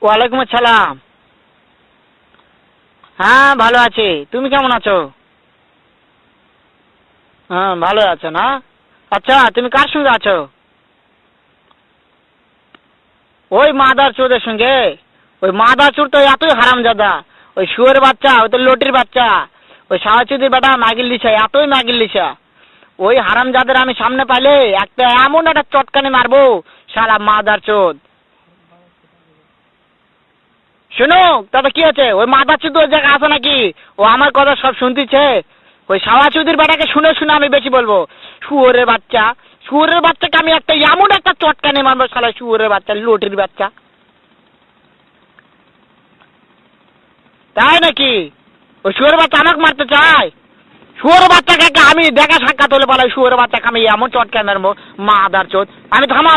ওয়ালাইকুম আসসালাম। হ্যাঁ ভালো আছি, তুমি কেমন আছো? হ্যাঁ ভালো আছো না? আচ্ছা তুমি কার সঙ্গে আছো? ওই মাদার চোদের সঙ্গে। ওই মাদার চোর তো এতই হারামজাদা। ওই শুয়োরের বাচ্চা, ওই তো লটির বাচ্চা। ওই সাওয়াচুদির বেটা মাগিল দিছে, এতই মাগিল দিছে। ওই হারামজাদের আমি সামনে পাইলে একটা এমন একটা চটকানি মারবো, শালা মাদার চোদ। শুনো, তবে কি আছে? ওই মাদার চোদ ওই জায়গায় আছে নাকি? ও আমার কথা সব শুনতেছে। ওই সাওয়াচুদির বেটাকে শুনে শুনে আমি বেশি বলবো। শুয়োরের বাচ্চা, শুয়োরের বাচ্চাকে আমি একটা এমন একটা চটকানি মারবো, শালা শুয়োরের বাচ্চা, লটির বাচ্চা। তাই নাকি? ওই শুয়োরের বাচ্চা আমাকে মারতে চায়? শুয়োরের বাচ্চাকে আমি দেখা সাক্ষাৎ হলে বলে শুয়োরের বাচ্চাকে আমি এমন চটকানি মারবো, মাদার চোদ। আমি থামা।